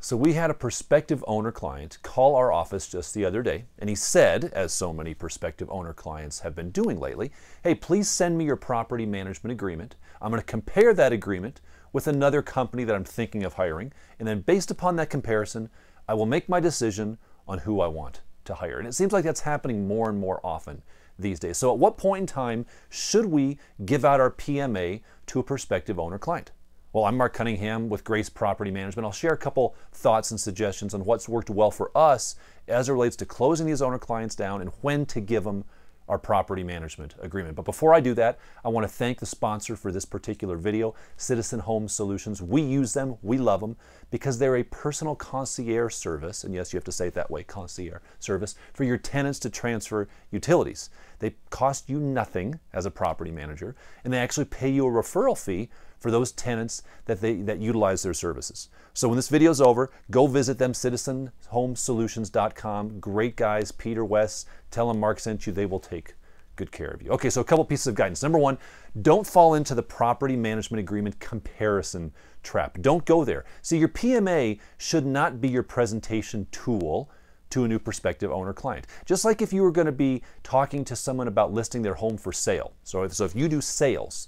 So we had a prospective owner client call our office just the other day, and he said, as so many prospective owner clients have been doing lately, hey, please send me your property management agreement. I'm going to compare that agreement with another company that I'm thinking of hiring, and then based upon that comparison, I will make my decision on who I want to hire. And it seems like that's happening more and more often these days. So at what point in time should we give out our PMA to a prospective owner client? Well, I'm Mark Cunningham with Grace Property Management. I'll share a couple thoughts and suggestions on what's worked well for us as it relates to closing these owner clients down and when to give them our property management agreement. But before I do that, I want to thank the sponsor for this particular video, Citizen Home Solutions. We use them, we love them, because they're a personal concierge service, and yes, you have to say it that way, concierge service, for your tenants to transfer utilities. They cost you nothing as a property manager, and they actually pay you a referral fee for those tenants that utilize their services. So when this video is over, go visit them, citizenhomesolutions.com. Great guys, Peter, Wes, tell them Mark sent you. They will take good care of you. Okay, so a couple pieces of guidance. Number one, don't fall into the property management agreement comparison trap. Don't go there. See, your PMA should not be your presentation tool to a new prospective owner client. Just like if you were going to be talking to someone about listing their home for sale. So if you do sales,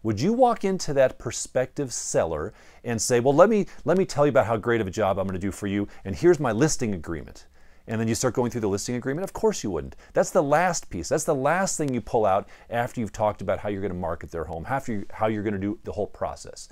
would you walk into that prospective seller and say, well, let me tell you about how great of a job I'm going to do for you, and here's my listing agreement. And then you start going through the listing agreement? Of course you wouldn't. That's the last piece. That's the last thing you pull out after you've talked about how you're going to market their home, how you're going to do the whole process.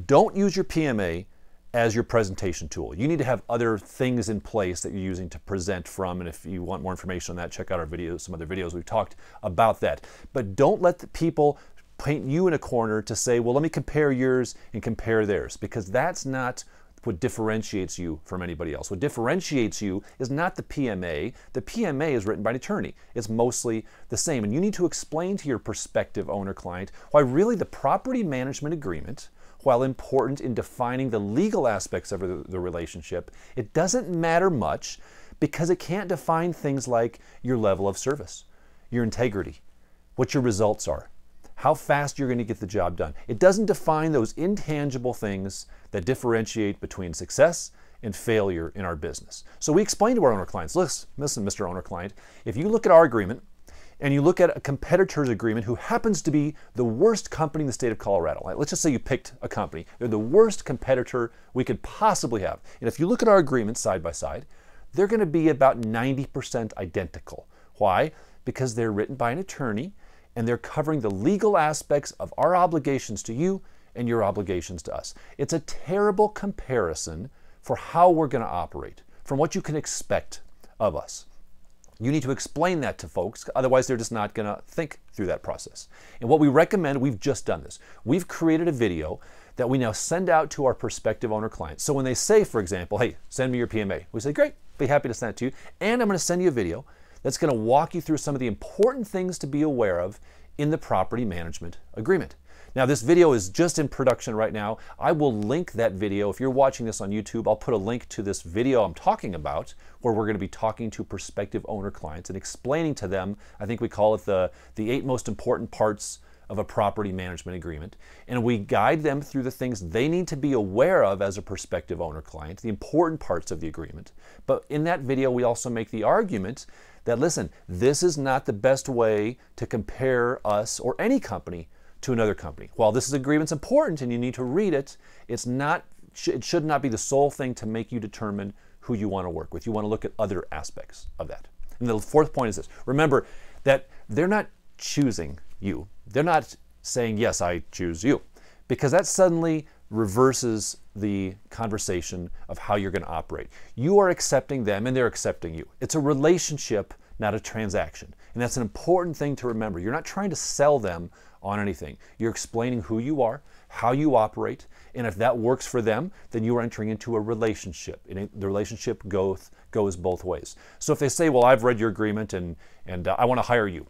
Don't use your PMA as your presentation tool. You need to have other things in place that you're using to present from, and if you want more information on that, check out our videos, some other videos we've talked about that. But don't let the people paint you in a corner to say, well, let me compare yours and compare theirs, because that's not what differentiates you from anybody else. What differentiates you is not the PMA. The PMA is written by an attorney. It's mostly the same. And you need to explain to your prospective owner client why really the property management agreement, while important in defining the legal aspects of the relationship, it doesn't matter much because it can't define things like your level of service, your integrity, what your results are, how fast you're going to get the job done. It doesn't define those intangible things that differentiate between success and failure in our business. So we explain to our owner clients, listen, Mr. Owner Client, if you look at our agreement and you look at a competitor's agreement who happens to be the worst company in the state of Colorado, like, let's just say you picked a company, they're the worst competitor we could possibly have. And if you look at our agreement side by side, they're going to be about 90% identical. Why? Because they're written by an attorney, and they're covering the legal aspects of our obligations to you and your obligations to us. It's a terrible comparison for how we're going to operate, from what you can expect of us. You need to explain that to folks, otherwise they're just not going to think through that process. And what we recommend, we've just done this. We've created a video that we now send out to our prospective owner clients. So when they say, for example, hey, send me your PMA, we say, great, be happy to send it to you. And I'm going to send you a video that's going to walk you through some of the important things to be aware of in the property management agreement. Now, this video is just in production right now. I will link that video. If you're watching this on YouTube, I'll put a link to this video I'm talking about, where we're going to be talking to prospective owner clients and explaining to them, I think we call it the 8 most important parts of a property management agreement. And we guide them through the things they need to be aware of as a prospective owner client, the important parts of the agreement. But in that video, we also make the argument that, listen, this is not the best way to compare us or any company to another company. While this agreement's important and you need to read it, it should not be the sole thing to make you determine who you want to work with. You want to look at other aspects of that. And the fourth point is this. Remember that they're not choosing you. They're not saying, yes, I choose you, because that suddenly reverses the conversation of how you're going to operate. You are accepting them and they're accepting you. It's a relationship, not a transaction. And that's an important thing to remember. You're not trying to sell them on anything. You're explaining who you are, how you operate, and if that works for them, then you are entering into a relationship. And the relationship goes both ways. So if they say, well, I've read your agreement and I want to hire you.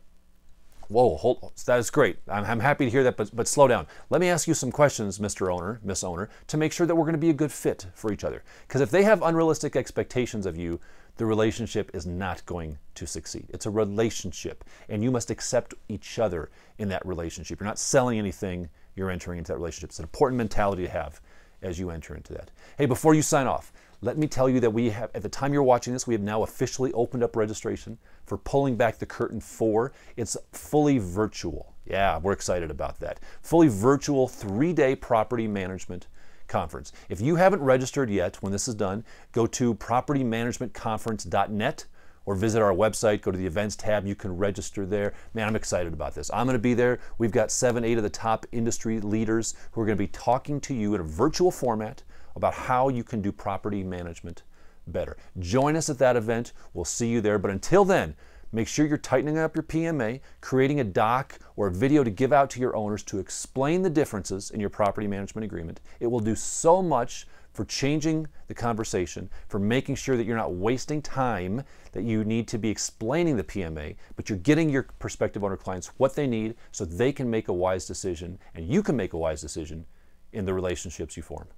Whoa, that is great. I'm happy to hear that, but slow down. Let me ask you some questions, Mr. Owner, Miss Owner, to make sure that we're going to be a good fit for each other. Because if they have unrealistic expectations of you, the relationship is not going to succeed. It's a relationship, and you must accept each other in that relationship. You're not selling anything, you're entering into that relationship. It's an important mentality to have as you enter into that. Hey, before you sign off, Let me tell you that we have, at the time you're watching this, we have now officially opened up registration for Pulling Back the Curtain 4. It's fully virtual. Yeah, we're excited about that. Fully virtual 3-day property management conference. If you haven't registered yet, when this is done, go to propertymanagementconference.net or visit our website, go to the events tab, you can register there. Man, I'm excited about this. I'm gonna be there. We've got 7, 8 of the top industry leaders who are gonna be talking to you in a virtual format about how you can do property management better. Join us at that event. We'll see you there. But until then, make sure you're tightening up your PMA, creating a doc or a video to give out to your owners to explain the differences in your property management agreement. It will do so much for changing the conversation, for making sure that you're not wasting time that you need to be explaining the PMA, but you're getting your prospective owner clients what they need so they can make a wise decision and you can make a wise decision in the relationships you form.